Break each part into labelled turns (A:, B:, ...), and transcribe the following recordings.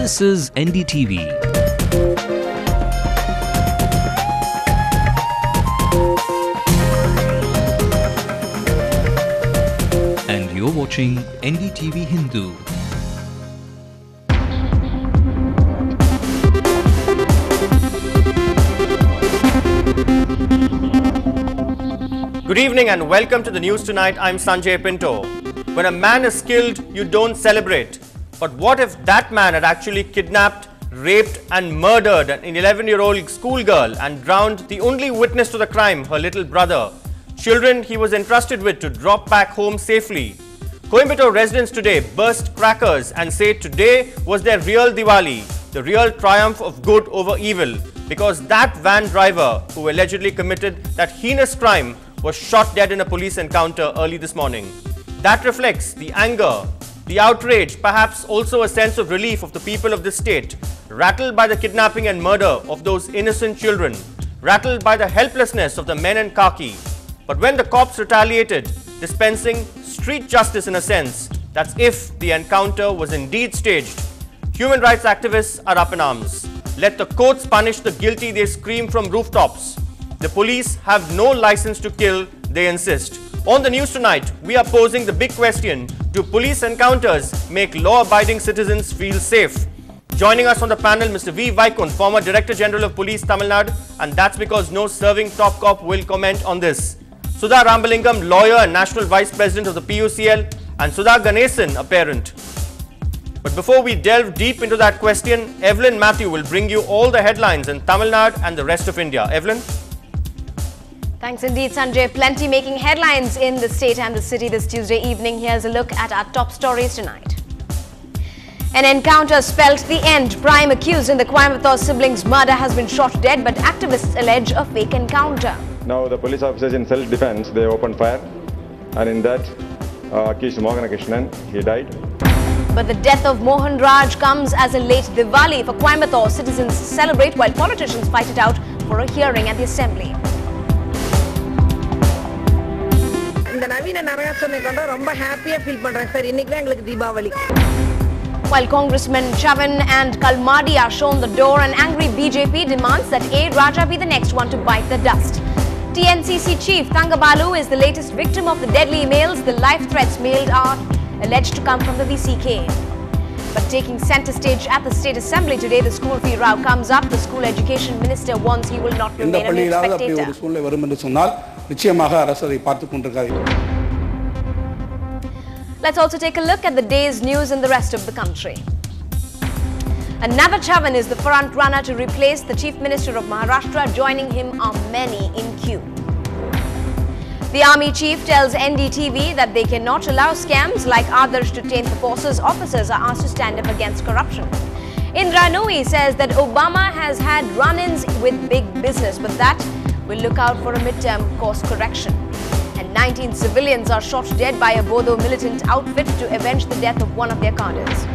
A: This is NDTV. And you're watching NDTV Hindu.
B: Good evening and welcome to the news tonight. I'm Sanjay Pinto. When a man is killed, you don't celebrate. But what if that man had actually kidnapped, raped and murdered an 11-year-old schoolgirl and drowned the only witness to the crime, her little brother? Children he was entrusted with to drop back home safely. Coimbatore residents today burst crackers and say today was their real Diwali, the real triumph of good over evil, because that van driver who allegedly committed that heinous crime was shot dead in a police encounter early this morning. That reflects the anger, the outrage, perhaps also a sense of relief of the people of this state, rattled by the kidnapping and murder of those innocent children, rattled by the helplessness of the men in khaki. But when the cops retaliated, dispensing street justice in a sense, that's if the encounter was indeed staged. Human rights activists are up in arms. Let the courts punish the guilty, they scream from rooftops. The police have no license to kill, they insist. On the news tonight, we are posing the big question, do police encounters make law-abiding citizens feel safe? Joining us on the panel, Mr. V. Vaikund, former Director General of Police, Tamil Nadu, and that's because no serving top cop will comment on this. Sudha Rambalingam, lawyer and National Vice President of the PUCL, and Sudha Ganesan, a parent. But before we delve deep into that question, Evelyn Matthew will bring you all the headlines in Tamil Nadu and the rest of India. Evelyn?
C: Thanks indeed, Sanjay. Plenty making headlines in the state and the city this Tuesday evening. Here's a look at our top stories tonight. An encounter spelt the end. Prime accused in the Coimbatore siblings' murder has been shot dead, but activists allege a fake encounter.
D: Now the police officers in self-defense, they opened fire, and in that accused Mohana Krishnan, he died.
C: But the death of Mohan Raj comes as a late Diwali for Coimbatore. Citizens celebrate while politicians fight it out for a hearing at the assembly. While Congressmen Chavan and Kalmadi are shown the door, an angry BJP demands that A. Raja be the next one to bite the dust. TNCC Chief Thangabalu is the latest victim of the deadly emails. The life threats mailed are alleged to come from the VCK. But taking centre stage at the State Assembly today, the school fee row comes up. The School Education Minister warns he will not remain a spectator. Let's also take a look at the day's news in the rest of the country. Another Chavan is the front runner to replace the Chief Minister of Maharashtra. Joining him are many in queue. The Army Chief tells NDTV that they cannot allow scams like Adarsh to taint the forces. Officers are asked to stand up against corruption. Indra Nooyi says that Obama has had run-ins with big business, but that will look out for a midterm course correction. And 19 civilians are shot dead by a Bodo militant outfit to avenge the death of one of their cadres.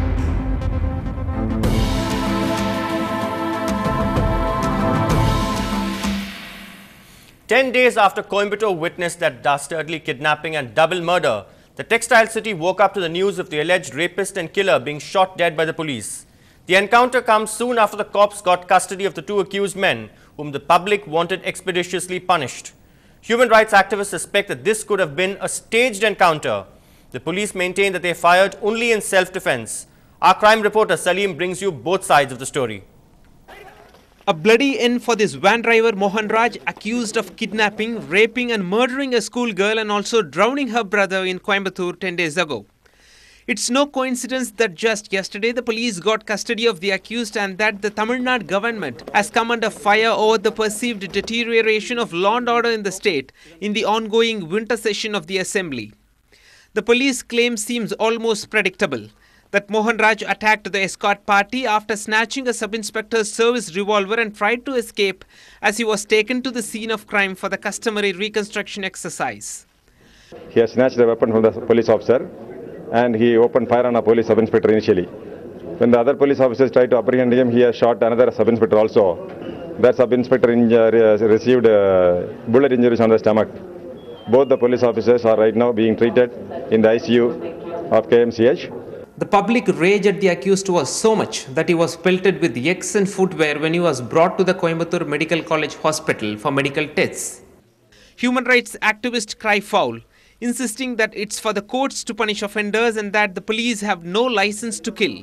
B: Ten days after Coimbatore witnessed that dastardly kidnapping and double murder, the textile city woke up to the news of the alleged rapist and killer being shot dead by the police. The encounter comes soon after the cops got custody of the two accused men, whom the public wanted expeditiously punished. Human rights activists suspect that this could have been a staged encounter. The police maintain that they fired only in self-defense. Our crime reporter Salim brings you both sides of the story.
E: A bloody end for this van driver Mohan Raj, accused of kidnapping, raping and murdering a schoolgirl and also drowning her brother in Coimbatore 10 days ago. It's no coincidence that just yesterday the police got custody of the accused and that the Tamil Nadu government has come under fire over the perceived deterioration of law and order in the state in the ongoing winter session of the assembly. The police claim seems almost predictable, that Mohan Raj attacked the escort party after snatching a sub-inspector's service revolver and tried to escape as he was taken to the scene of crime for the customary reconstruction exercise.
D: He has snatched the weapon from the police officer and he opened fire on a police sub-inspector initially. When the other police officers tried to apprehend him, he has shot another sub-inspector also. That sub-inspector received bullet injuries on the stomach. Both the police officers are right now being treated in the ICU of KMCH.
E: The public rage at the accused was so much that he was pelted with eggs and footwear when he was brought to the Coimbatore Medical College Hospital for medical tests. Human rights activists cry foul, insisting that it's for the courts to punish offenders and that the police have no license to kill.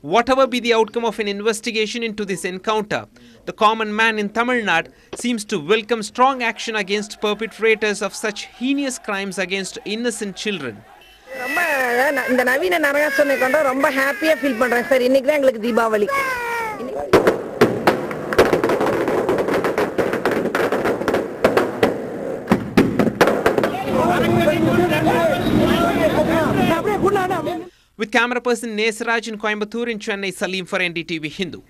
E: Whatever be the outcome of an investigation into this encounter, the common man in Tamil Nadu seems to welcome strong action against perpetrators of such heinous crimes against innocent children.
F: இந்த நவீன நரகாசுரனை கண்டா ரொம்ப ஹாப்பியா feel பண்றேன் sir. இன்னைக்கு தான் எங்களுக்கு Deepavali.
E: With camera person Nesraj in Coimbatore, in Chennai, Salim for NDTV Hindu.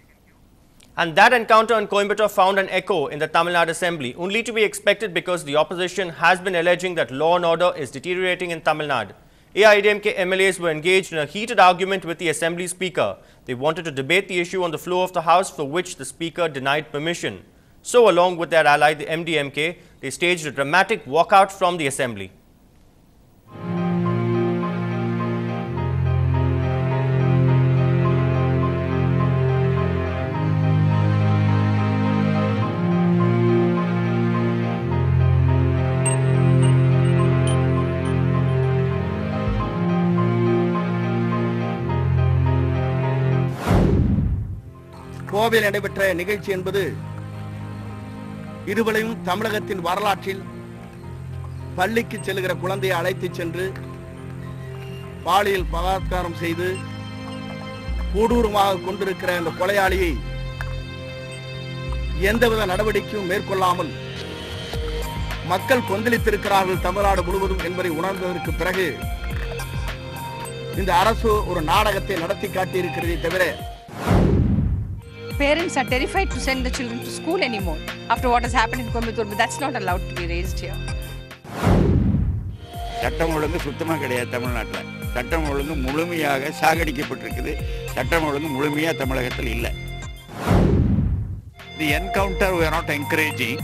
B: And that encounter in Coimbatore found an echo in the Tamil Nadu Assembly, only to be expected because the opposition has been alleging that law and order is deteriorating in Tamil Nadu. AIADMK MLAs were engaged in a heated argument with the Assembly Speaker. They wanted to debate the issue on the floor of the House, for which the Speaker denied permission. So, along with their ally, the MDMK, they staged a dramatic walkout from the Assembly.
G: கோவையில் நடைபெற்ற நிகழ்ச்சி என்பது இருவளையும் தமிழகத்தின் வரலாற்றில் பள்ளிக்கு செல்கிற குழந்தையை அழைத்து சென்று பாலியல் பலாத்காரம் செய்து கொடூரமாக கொண்டிருக்கிற அந்த கொலையாளியை எந்தவித நடவடிக்கையும் மேற்கொள்ளாமல் மக்கள் கொந்தளித்திருக்கிறார்கள் தமிழ்நாடு முழுவதும் என்பதை உணர்ந்ததற்கு பிறகு இந்த அரசு ஒரு நாடகத்தை நடத்தி காட்டியிருக்கிறதே தவிர
H: parents are terrified to send the children to school anymore after what has happened in Coimbatore, but that's not allowed to be raised here.
I: சட்டம் ஒழுங்கு சுத்தமாக கிடையாது தமிழ்நாட்டில். சட்டம் ஒழுங்கு முழுமையாக சாகடிக்கப்பட்டிருக்குது. சட்டம் ஒழுங்கு முழுமையாக தமிழகத்தில் இல்லை. The encounter we are not encouraging.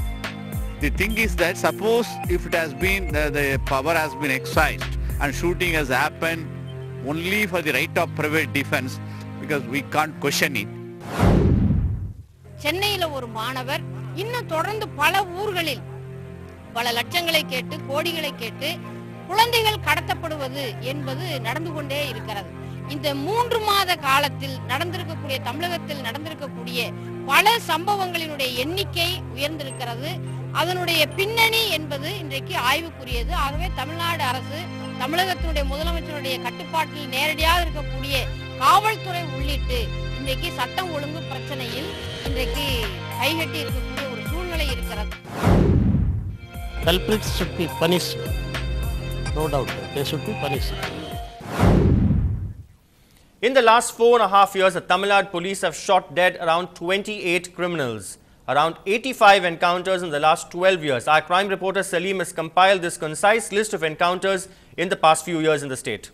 I: The thing is that suppose if it has been the power has been exercised and shooting has happened only for the right of private defense, because we can't question it.
J: சென்னையில ஒரு மாணவர் இன்னும் தொடர்ந்து பல ஊர்களில் பல லட்சங்களை கேட்டு கோடிகளை கேட்டு குழந்தைகள் கடத்தப்படுவது என்பது நடந்து கொண்டே இருக்கிறது. இந்த 3 மாத காலத்தில் நடந்திருக்கக்கூடிய தமிழகத்தில் நடந்திருக்கக்கூடிய பல சம்பவங்களினுடைய எண்ணிக்கை உயர்ந்திருக்கிறது. அதனுடைய பின்னணி என்பது இன்றைக்கு ஆய்வுக்குரியது. ஆகவே தமிழ்நாடு அரசு தமிழகத்தினுடைய முதலமைச்சருடைய கட்டுப்பாட்டில் நேரடியாக இருக்கக்கூடிய காவல்துறை உள்ளிட்டு இன்றைக்கு சட்டம் ஒழுங்கு பிரச்சனையில் இன்றைக்கு கைகட்டி இருக்கக்கூடிய ஒரு சூழ்நிலை இருக்கிறது.
K: Culprits should be punished. No doubt, they should be punished.
B: In the last 4.5 years, the Tamil Nadu police have shot dead around 28 criminals. Around 85 encounters in the last 12 years. Our crime reporter Salim has compiled this concise list of encounters in the past few years in the state.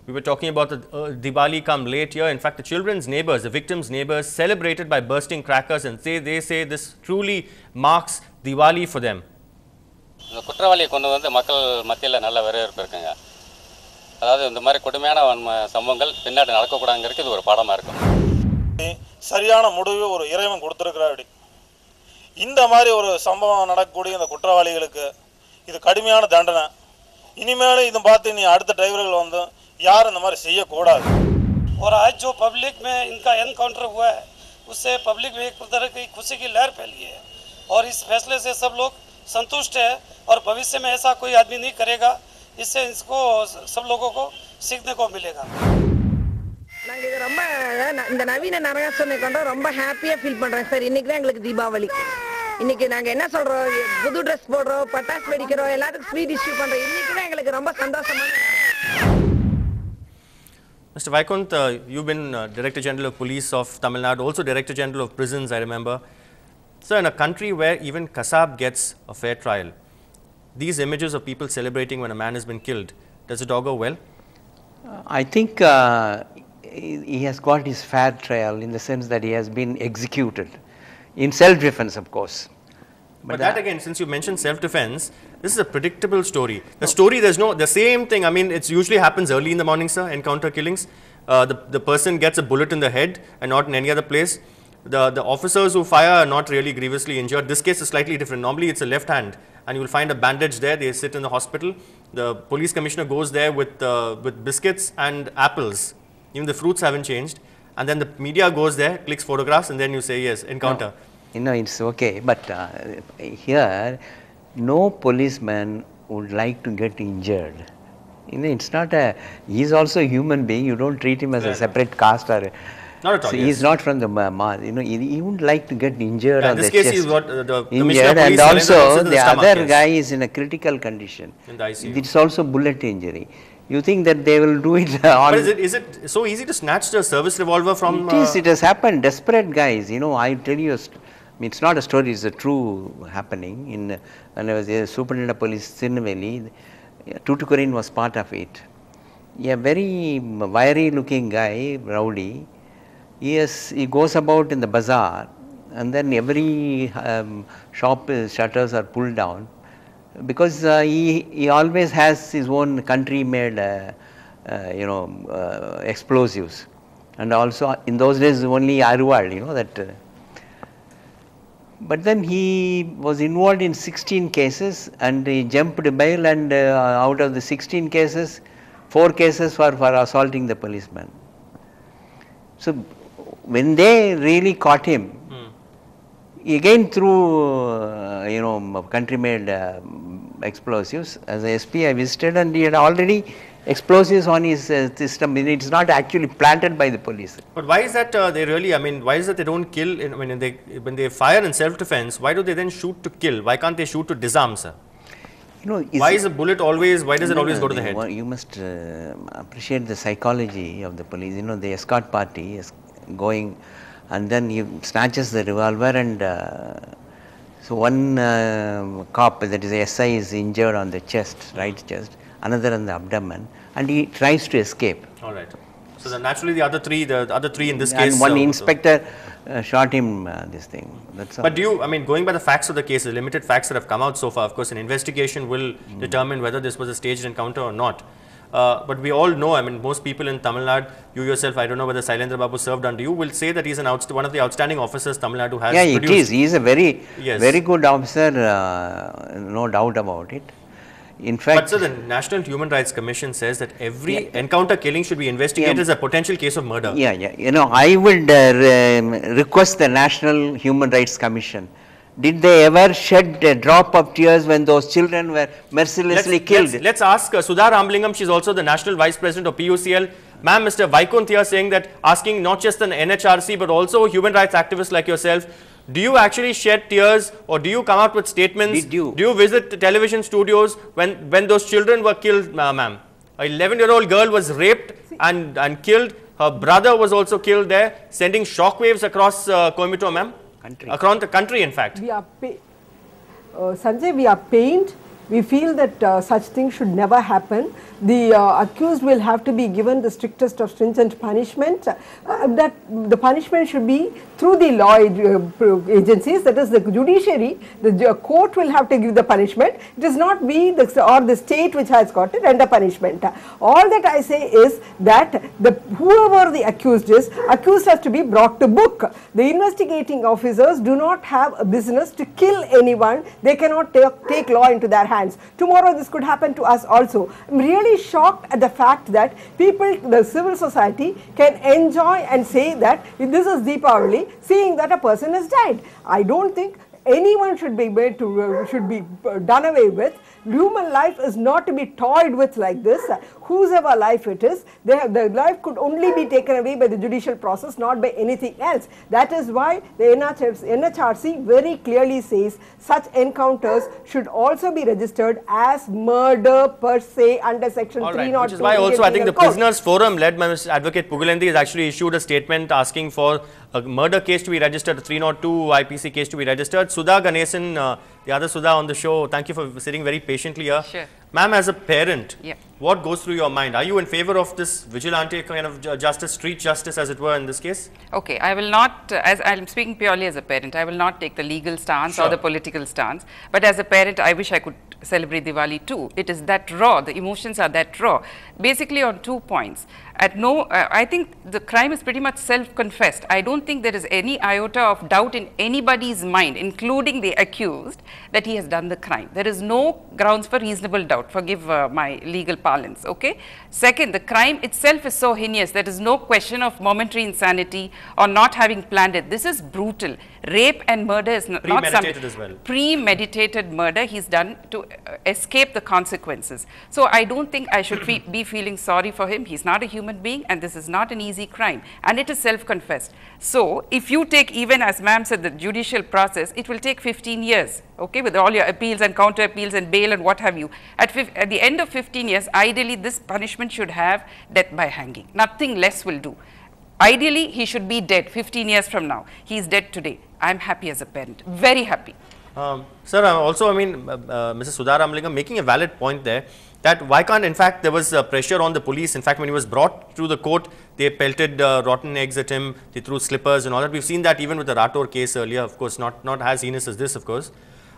B: We were talking about the Diwali come late here. In fact, the children's neighbors, the victims' neighbors, celebrated by bursting crackers, and they say this truly marks Diwali for them.
L: குற்றவாளியை கொண்டு வந்து மக்கள் மத்தியில் நல்ல வரவேற்பு இருக்குங்க. அதாவது இந்த மாதிரி கொடுமையான சம்பவங்கள் பின்னாடி நடக்கக்கூடாதுங்கிறதுக்கு இது ஒரு பாடமாக இருக்கும்.
M: சரியான முடிவு ஒரு இறைவன் கொடுத்துருக்கிறாரு. இந்த மாதிரி ஒரு சம்பவம் நடக்கக்கூடிய இந்த குற்றவாளிகளுக்கு இது கடுமையான தண்டனை. இனிமேல் இதை பார்த்து நீ அடுத்த டிரைவர்கள் வந்து யாரும் இந்த மாதிரி செய்யக்கூடாது.
N: और आज जो पब्लिक में इनका एनकाउंटर हुआ है उससे पब्लिक में एक तरह की खुशी की लहर फैली है और इस फैसले से सब लोग संतुष्ट है और भविष्य में ऐसा कोई आदमी नहीं करेगा. इससे इसको सब लोगों को सीखने को मिलेगा.
F: நாங்க இது ரொம்ப இந்த நவீன நரகாசுரனை கண்டா ரொம்ப ஹாப்பியா ஃபீல் பண்றேன் சார். இன்னைக்கு தான் எங்களுக்கு தீபாவளி. இன்னைக்கு நாங்க என்ன சொல்றோம், புது ட்ரெஸ் போடுறோம், பட்டாசு வெடிக்கிறோம், எல்லாத்துக்கும் ஸ்வீட் டிஸ்ட்ரிபியூட் பண்றோம். இன்னைக்கு தான் எங்களுக்கு ரொம்ப சந்தோஷமான.
B: Mr. Vaikunth, you've been Director General of Police of Tamil Nadu, also Director General of Prisons, I remember. So in a country where even Kasab gets a fair trial, these images of people celebrating when a man has been killed, does it augur well?
O: I think he has got his fair trial in the sense that he has been executed in self-defense, of course.
B: But that again, since you mentioned self-defense, this is a predictable story. The story, there's no, the same thing, I mean, it usually happens early in the morning, sir, encounter killings. The person gets a bullet in the head and not in any other place. The officers who fire are not really grievously injured. This case is slightly different. Normally it's a left hand and you will find a bandage there. They sit in the hospital. The police commissioner goes there with biscuits and apples. Even the fruits haven't changed. And then the media goes there, clicks photographs, and then you say, yes, encounter.
O: No. You know, it's okay, but here no policeman would like to get injured. You know, it's not a, he is also a human being. You don't treat him as a separate caste or
B: not at all.
O: So yes. He is not from the mass. You know, he wouldn't like to get injured on the chest. In this case, he's got the injured, and also the other guy is in a critical condition.
B: In the ICU.
O: It's also bullet injury. You think that they will do it on...
B: But is it so easy to snatch the service revolver from...
O: It has happened. Desperate guys, you know, I tell you, I mean, it's not a story, it's a true happening. When I was a superintendent of police, Sinveli, Tuticorin was part of it. A very wiry looking guy, rowdy, he goes about in the bazaar and then every shop shutters are pulled down because he always has his own country made explosives, and also in those days only Arwal, you know that. But then he was involved in 16 cases and he jumped bail, and out of the 16 cases, 4 cases were for assaulting the policeman. So when they really caught him, again through country made explosives, as a SP I visited, and he had already explosives on his system. It's not actually planted by the police.
B: But why is that they really, I mean, why is that they don't kill, when they fire in self-defense, why do they then shoot to kill? Why can't they shoot to disarm, sir?
O: You know,
B: why is a bullet always, why does it always go to the head?
O: You must appreciate the psychology of the police. You know, the escort party is going and then he snatches the revolver, and so one cop, that is a SI, is injured on the chest, right chest, another on the abdomen, and he tries to escape.
B: All right. So then naturally the other three in this case.
O: And one inspector shot him this thing. That's all.
B: But do you, I mean, going by the facts of the case, the limited facts that have come out so far, of course an investigation will determine whether this was a staged encounter or not. But we all know, I mean, most people in Tamil Nadu, you yourself, I don't know whether Sailendra Babu served under you, will say that he's one of the outstanding officers Tamil Nadu has produced.
O: Yeah, it is. He is a very good officer, no doubt about it. In fact,
B: but so the National Human Rights Commission says that every encounter killing should be investigated as a potential case of murder.
O: Yeah. You know, I would request the National Human Rights Commission, did they ever shed a drop of tears when those children were mercilessly killed?
B: Let's ask Sudha Ramlingam. She's also the National Vice President of PUCL. Ma'am, Mr. Vaikunth here saying that, asking not just an NHRC but also human rights activists like yourself, do you actually shed tears or do you come out with statements?
O: Did you?
B: Do you visit television studios when those children were killed, ma'am? A 11-year-old girl was raped and killed. Her brother was also killed there, sending shockwaves across Coimbatore, ma'am. Across the country, in fact.
P: Sanjay, we are pained We feel that such things should never happen. The accused will have to be given the strictest of stringent punishment. That the punishment should be through the law agencies, that is the judiciary. The court will have to give the punishment. It is not we or the state which has got to render punishment. All that I say is that whoever the accused is, accused has to be brought to book. The investigating officers do not have a business to kill anyone. They cannot take law into their hands. Tomorrow this could happen to us also. I am really shocked at the fact that people, the civil society, can enjoy and say that this is Deepavali, seeing that a person has died. I don't think anyone should be made to should be done away with. Human life is not to be toyed with like this. Whosever life it is, the life could only be taken away by the judicial process, not by anything else. That is why the NHRC very clearly says such encounters should also be registered as murder per se under section 302.
B: Which is why also I think the Prisoners Forum led by Mr. Advocate Pugalenthi has actually issued a statement asking for a murder case to be registered, a 302 IPC case to be registered. Sudha Ganesan, the other Sudha on the show, thank you for sitting very patiently here.
Q: Sure.
B: Ma'am, as a parent, what goes through your mind? Are you in favor of this vigilante kind of justice, street justice as it were in this case?
Q: Okay, I will not, as I am speaking purely as a parent, I will not take the legal stance or the political stance. But as a parent, I wish I could celebrate Diwali too. It is that raw, the emotions are that raw. Basically on 2 points. I think the crime is pretty much self-confessed. I don't think there is any iota of doubt in anybody's mind, including the accused, that he has done the crime. There is no grounds for reasonable doubt. Forgive my legal parlance, okay? Second, the crime itself is so heinous. There is no question of momentary insanity or not having planned it. This is brutal. Rape and murder is not
B: premeditated as well.
Q: Premeditated murder he's done to escape the consequences. So I don't think I should be feeling sorry for him. He's not a human being and this is not an easy crime and it is self-confessed. So if you take, even as ma'am said, the judicial process, it will take 15 years, okay, with all your appeals and counter appeals and bail and what have you. At the end of 15 years, ideally this punishment should have death by hanging. Nothing less will do. Ideally, he should be dead 15 years from now. He is dead today. I am happy as a parent, very happy.
B: Sir, also, I mean, Mrs. Sudha Ramalingam making a valid point there, that why can't, in fact, there was pressure on the police. In fact, when he was brought to the court, they pelted rotten eggs at him, they threw slippers and all that. We've seen that even with the Rathore case earlier, of course, not as heinous as this, of course.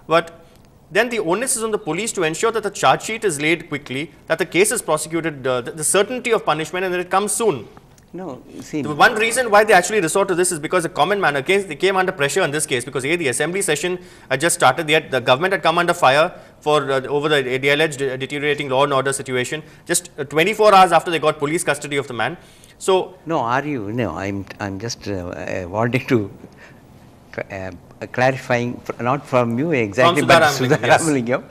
B: But then the onus is on the police to ensure that the charge sheet is laid quickly, that the case is prosecuted, the certainty of punishment, and that it comes soon.
O: No, see,
B: the one reason why they actually resort to this is because the common man, they came under pressure in this case because the assembly session had just started. The government had come under fire for over the alleged deteriorating law and order situation just 24 hours after they got police custody of the man. So
O: no, I'm just wanting to clarifying, not from you exactly, but Sudha Ramalingam.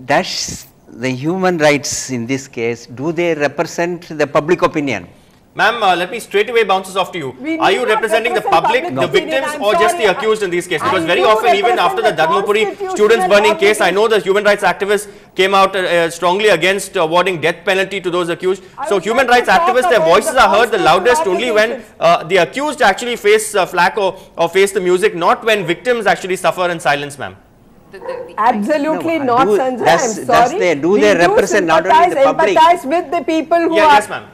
O: Does the human rights in this case, do they represent the public opinion?
B: Ma'am, let me straight away bounce this off to you. Are you representing the public, the victims, or just the accused in these cases? Because very often, even after the Dharmapuri students burning case, I know the human rights activists came out strongly against awarding death penalty to those accused. So human rights activists, their voices are heard the loudest only when the accused actually face flack or face the music, not when victims actually suffer in silence, ma'am.
P: Absolutely not, Sanjay. I'm sorry.
O: Do they represent not only the public?
P: Empathize with the people who
B: yes, ma'am.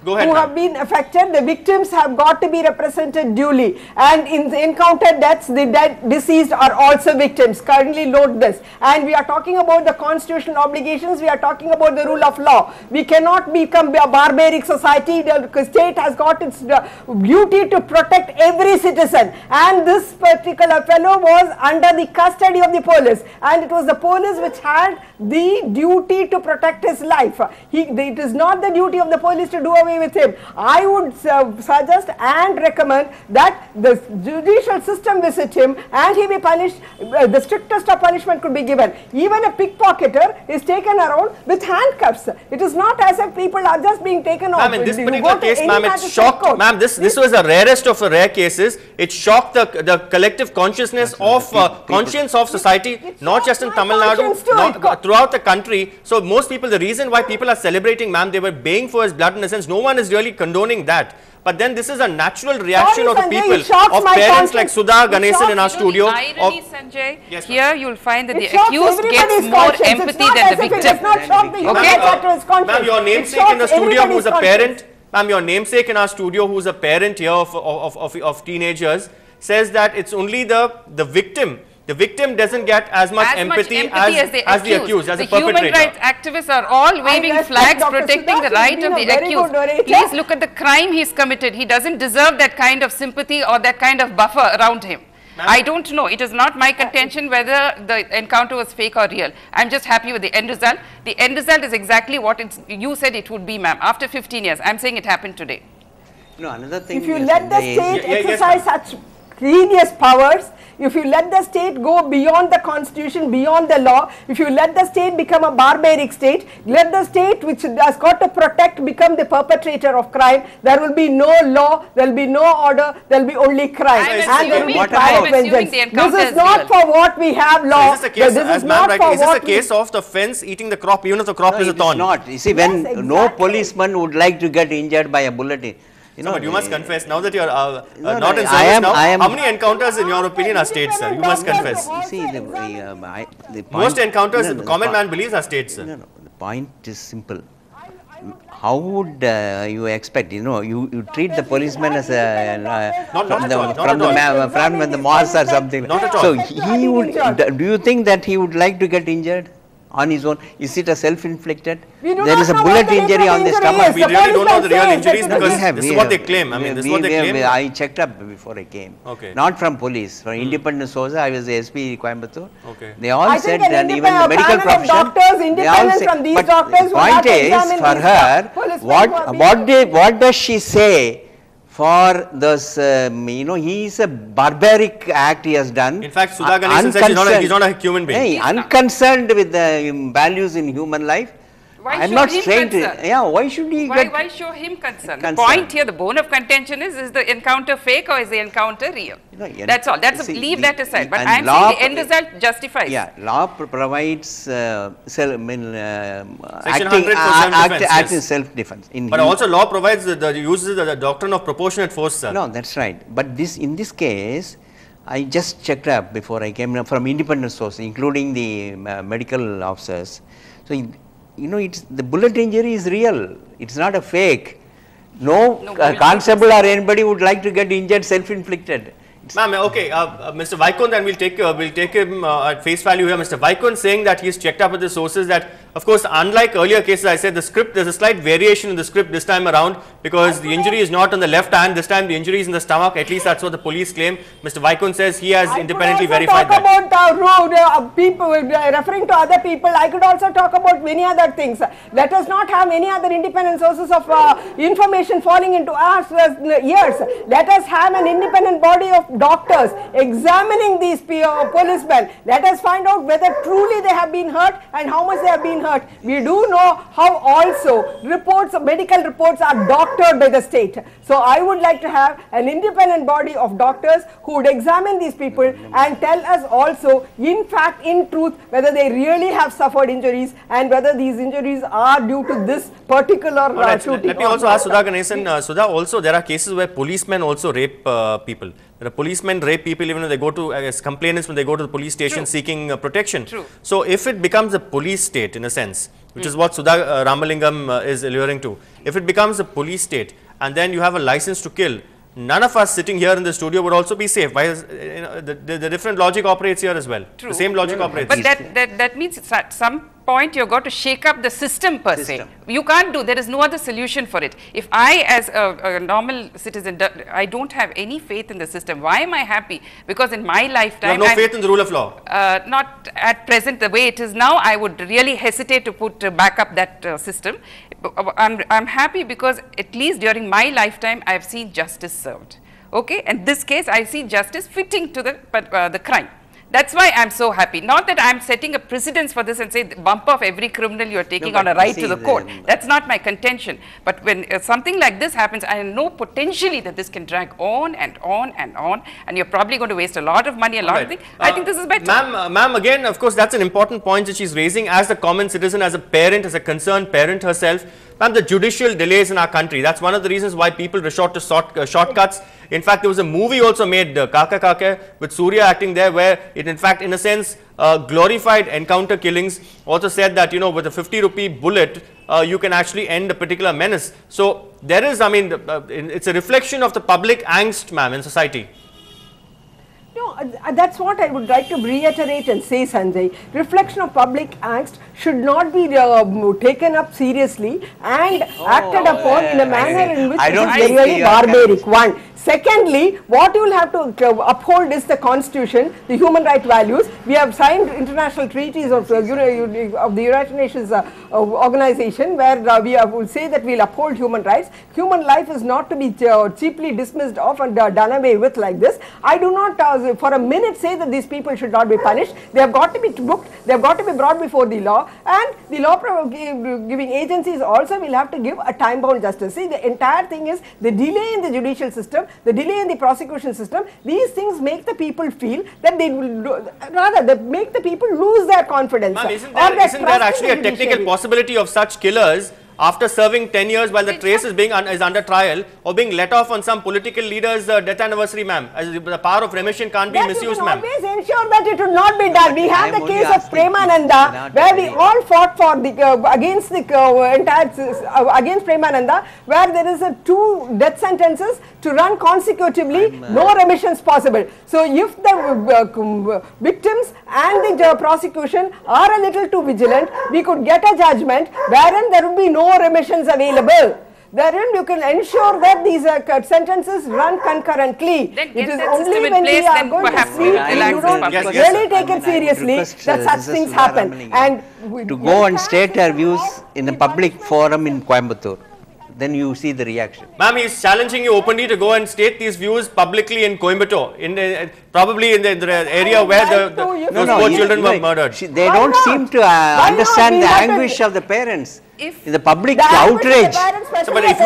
B: Go ahead,
P: have been affected. The victims have got to be represented duly, and in the encounter deaths, the deceased are also victims. Currently note this, and we are talking about the constitutional obligations, we are talking about the rule of law. We cannot become a barbaric society. The state has got its duty to protect every citizen, and this particular fellow was under the custody of the police, and it was the police which had the duty to protect his life. It is not the duty of the police to do away with him. I would suggest and recommend that the judicial system visit him and he be punished. The strictest of punishment could be given. Even a pickpocketer is taken around with handcuffs. It is not as if people are just being taken off.
B: Ma'am, in this particular case, ma'am, it shocked. Ma'am, this was the rarest of the rare cases. It shocked the collective consciousness of conscience of society, not just in Tamil Nadu, throughout the country. So most people, the reason why people are celebrating, ma'am, they were baying for his blood in a sense. No one is really condoning that. But then this is a natural reaction
P: Sorry,
B: of the
P: Sanjay,
B: people,
P: it shocks
B: of
P: my
B: parents like
P: conscience.
B: Sudha
P: It
B: Ganesan
P: shocks
B: in our
P: you.
B: studio.
Q: Irony, Sanjay, here you'll find that
P: It
Q: the
P: shocks
Q: accused gets
P: everybody's
Q: more
P: conscience. It's
Q: empathy
P: not
Q: than
P: as
Q: the
P: if it
Q: victim.
P: does not shock the human
Q: Okay?
P: rights activist conscience.
B: Ma'am, your
P: It
B: namesake
P: shocks
B: in the studio
P: everybody's
B: who's a
P: conscience.
B: parent, ma'am, your namesake in our studio who's a parent here of teenagers says that it's only the victim. The victim doesn't get as much empathy as the accused, as
Q: the
B: a perpetrator.
Q: human rights activists are all waving
P: respect
Q: flags
P: Dr.
Q: protecting
P: Sudha.
Q: the right
P: She's
Q: of
P: been
Q: the
P: a very
Q: accused.
P: good orator.
Q: Please look at the crime he's committed. He doesn't deserve that kind of sympathy or that kind of buffer around him. I don't know. It is not my contention whether the encounter was fake or real. I'm just happy with the end result. The end result is exactly what you said it would be, ma'am. After 15 years, I'm saying it happened today.
O: No, another thing.
P: If you let the state
B: yes,
P: exercise such heinous powers, if you let the state go beyond the constitution, beyond the law, if you let the state become a barbaric state, let the state which has got to protect become the perpetrator of crime, there will be no law, there will be no order, there will be only crime. And there will be private vengeance. This is not for what we have law.
B: Is this a case,
P: This
B: as
P: is
B: ma'am
P: not
B: rightly,
P: for
B: is this a
P: what
B: case of the fence eating the crop, even if the crop is a thorn?
O: Not. You see, when no policeman would like to get injured by a bullet. You know,
B: but you must confess, now that you are
O: No,
B: not
O: no,
B: in
O: I
B: service
O: am-
B: now,
O: I am-
B: how many encounters in your opinion are staged, sir? You must confess.
O: You see, the point,
B: Most encounters,
O: no,
B: the
O: no,
B: common
O: the
B: man believes are staged, sir.
O: No, no, the point is simple. How would you expect, you treat the policeman as a,
B: Not
O: from
B: at
O: the,
B: all, not
O: from
B: at
O: the,
B: all.
O: from the mosque or something.
B: Not at all.
O: So he would, do you think that he would like to get injured on his own? Is it a self-inflicted?
P: We do
O: There
P: not
O: is a
P: know
O: bullet
P: what the
O: injury
P: nature
O: on
P: of
O: the
P: the injury
O: stomach.
P: is.
B: We really don't know the real injuries
P: No,
B: because
O: We have-
B: this
O: we
B: is what
O: have-
B: they claim. I mean, this is what they claim.
O: I checked up before I came.
B: Okay.
O: Not from police, from independent sources. I was the SP Coimbatore.
B: Okay.
O: They all
P: I
O: said
P: think
O: that
P: an
O: even the
P: independent
O: medical
P: panel of
O: profession.
P: doctors,
O: they all
P: independent
O: say-
P: from these
O: but
P: doctors who
O: the
P: have
O: point
P: to
O: is,
P: examine
O: for
P: these
O: her,
P: policemen
O: what does she say for those, he is a barbaric act he has done.
B: In fact, Sudha Ganesan said he's not a human being.
O: Hey, unconcerned with the values in human life.
Q: Why
O: I'm
Q: show
O: not
Q: him
O: saying to,
Q: concern?
O: yeah, why should he get
Q: Why show him concern? The
O: concern?
Q: point here, the bone of contention is the encounter fake or is the encounter real? That's all. That's leave that aside. But I'm saying the end result justifies.
O: Yeah, law provides
B: Section
O: acting,
B: 100 for self-defense,
O: act in
B: yes.
O: self-defense.
B: But also law provides uses the doctrine of proportionate force, sir.
O: No, that's right. But in this case, I just checked up before I came from independent sources, including the medical officers. So, it's the bullet injury is real. It's not a fake. No constable or anybody would like to get injured self-inflicted.
B: Ma'am, okay, Mr. Vaikund, and we'll take him at face value here. Mr. Vaikund saying that he's checked up with the sources that, of course, unlike earlier cases, I said the script, there's a slight variation in the script this time around because the injury is not on the left hand, this time the injury is in the stomach, at least that's what the police claim. Mr. Vaikund says he has independently verified that.
P: I could also talk about people, referring to other people, I could also talk about many other things. Let us not have any other independent sources of information falling into our ears. Let us have an independent body of doctors examining these policemen. Let us find out whether truly they have been hurt and how much they have been hurt. We do know how also medical reports are doctored by the state. So I would like to have an independent body of doctors who would examine these people and tell us also, in fact, in truth, whether they really have suffered injuries and whether these injuries are due to this particular shooting.
B: Let me also ask Sudha Ganesan. Sudha, also there are cases where policemen also rape people. There are policemen rape people even when they go to, as complainants when they go to the police station seeking protection.
Q: True.
B: So if it becomes a police state in a sense, which is what Sudha Ramalingam is alluring to, if it becomes a police state and then you have a license to kill, none of us sitting here in the studio would also be safe. Why the different logic operates here as well.
Q: True.
B: The same logic operates.
Q: But that means at some point you've got to shake up the system per se. You can't there is no other solution for it. If I as a normal citizen, I don't have any faith in the system, why am I happy? Because in my lifetime,
B: you have no faith in the rule of law?
Q: Not at present the way it is now. I would really hesitate to back up that system. I'm happy because at least during my lifetime I have seen justice served. Okay, and this case I see justice fitting to the crime. That's why I'm so happy. Not that I'm setting a precedence for this and say bump off every criminal you're taking on a right to the court. That's not my contention. But when something like this happens, I know potentially that this can drag on and on and on, and you're probably going to waste a lot of money, a lot of things. I think this is better.
B: Ma'am, again, of course, that's an important point that she's raising as a common citizen, as a parent, as a concerned parent herself. Ma'am, the judicial delays in our country, that's one of the reasons why people resort to shortcuts. In fact, there was a movie also made, Kaka Kaka, with Surya acting there, where it in fact, in a sense, glorified encounter killings. Also said that, you know, with a 50-rupee bullet, you can actually end a particular menace. So there is, I mean, it's a reflection of the public angst, ma'am, in society.
P: No, that's what I would like to reiterate and say, Sanjay. Reflection of public angst should not be taken up seriously and acted upon in a manner in which it is very barbaric. One. Secondly, what you will have to uphold is the constitution, the human rights values. We have signed international treaties of the United Nations organization where we will say that we will uphold human rights. Human life is not to be cheaply dismissed off and done away with like this. I do not for a minute say that these people should not be punished. They have got to be booked, they have got to be brought before the law, and the law giving agencies also will have to give a time bound justice. See, the entire thing is the delay in the judicial system, the delay in the prosecution system. These things make the people feel that they will, rather they make the people lose their confidence.
B: Isn't there actually a technical possibility of such killers after serving 10 years while the trace is under trial, or being let off on some political leader's death anniversary, ma'am? As the power of remission can't be misused, ma'am.
P: Always ensure that it will not be done. We have the case of Premananda, where we all fought for the against Premananda, where there is 2 death sentences to run consecutively, no remissions possible. So if the victims and the prosecution are a little too vigilant, we could get a judgment wherein there would be no remissions available. Therein you can ensure that these sentences run concurrently.
Q: Then
P: it is only when we are going to sleep and you don't really take it seriously that such things happen. And
O: to go and state our views in a public forum in Coimbatore, then you see the reaction.
B: Ma'am, he is challenging you openly to go and state these views publicly in Coimbatore, probably in the area where those poor children were murdered.
O: They don't seem to understand the anguish of the parents. In the public outrage.
B: So, but if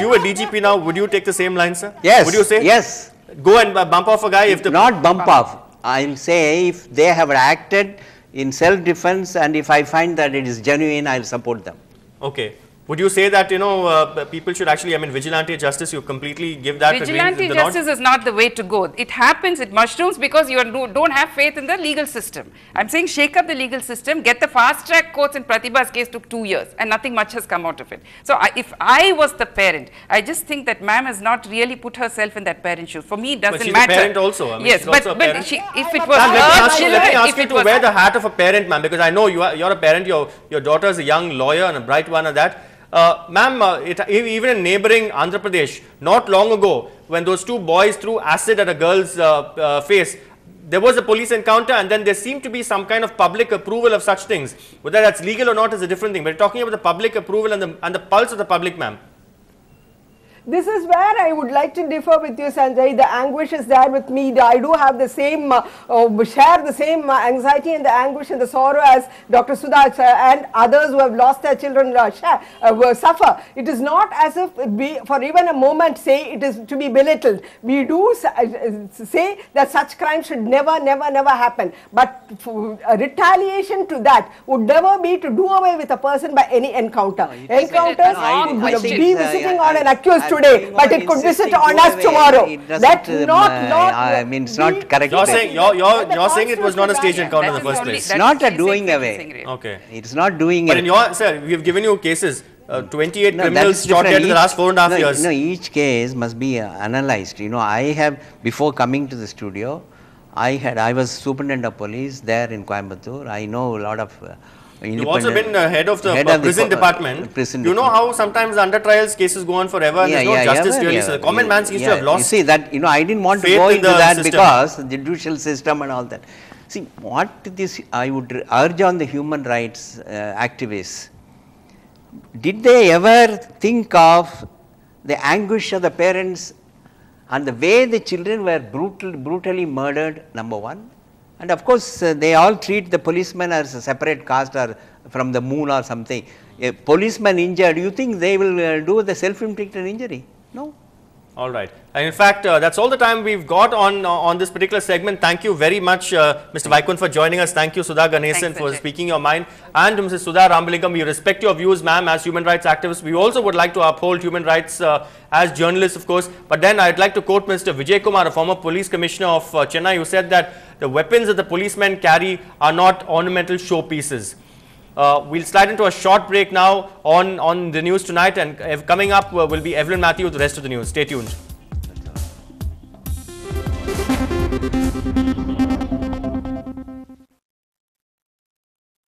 B: you were DGP now, would you take the same line, sir?
O: Yes.
B: Would you say?
O: Yes.
B: Go and bump off a guy if the...
O: Not bump off. I'll say if they have acted in self-defense and if I find that it is genuine, I'll support them.
B: Okay. Would you say that, you know, people should actually, I mean, vigilante justice, you completely give that?
Q: Vigilante justice is not the way to go. It happens, it mushrooms because you don't have faith in the legal system. I'm saying shake up the legal system, get the fast track courts. In Pratibha's case took 2 years and nothing much has come out of it. So if I was the parent, I just think that ma'am has not really put herself in that parent shoes. For me, it doesn't matter.
B: But she's a parent also. I mean,
Q: yes, but if it was
B: let me ask you to wear the hat of a parent, ma'am, because I know you're a parent, your daughter is a young lawyer and a bright one at that. Ma'am, even in neighboring Andhra Pradesh, not long ago, when those 2 boys threw acid at a girl's face, there was a police encounter and then there seemed to be some kind of public approval of such things. Whether that's legal or not is a different thing. But we're talking about the public approval and the pulse of the public, ma'am.
P: This is where I would like to differ with you, Sanjay. The anguish is there with me. I do have the same, share the same anxiety and the anguish and the sorrow as Dr. Sudha and others who have lost their children suffer. It is not as if we, for even a moment, say it is to be belittled. We do say that such crimes should never happen. But retaliation to that would never be to do away with a person by any encounter. Encounters could be visiting on an accused today, but it could visit on us tomorrow. That's
O: I mean, it's not correct.
B: You're saying it was not a staged encounter in the first place.
O: It's not a doing away.
B: Okay.
O: It's not doing
B: but
O: it.
B: But sir, we have given you cases. 28 criminals shot dead in the last 4.5 years.
O: No, each case must be analyzed. You know, I have, before coming to the studio, I was superintendent of police there in Coimbatore. I know a lot of
B: You've also been head of the prison department. You know how sometimes under trials cases go on forever and there's no justice really. So the common man seems to have lost.
O: You see that, I didn't want to go into that because the judicial system and all that. See, what I would urge on the human rights activists, did they ever think of the anguish of the parents and the way the children were brutally murdered, number one? And of course, they all treat the policeman as a separate caste or from the moon or something. A policeman injured, you think they will do the self-inflicted injury? No.
B: All right. And in fact, that's all the time we've got on this particular segment. Thank you very much, Mr. Vaikunth, for joining us. Thank you, Sudha Ganesan, for speaking your mind. And Mrs. Sudha Rambalingam, we respect your views, ma'am, as human rights activists. We also would like to uphold human rights as journalists, of course. But then I'd like to quote Mr. Vijay Kumar, a former police commissioner of Chennai, who said that the weapons that the policemen carry are not ornamental showpieces. We'll slide into a short break now on the news tonight, and coming up will be Evelyn Matthew with the rest of the news. Stay tuned.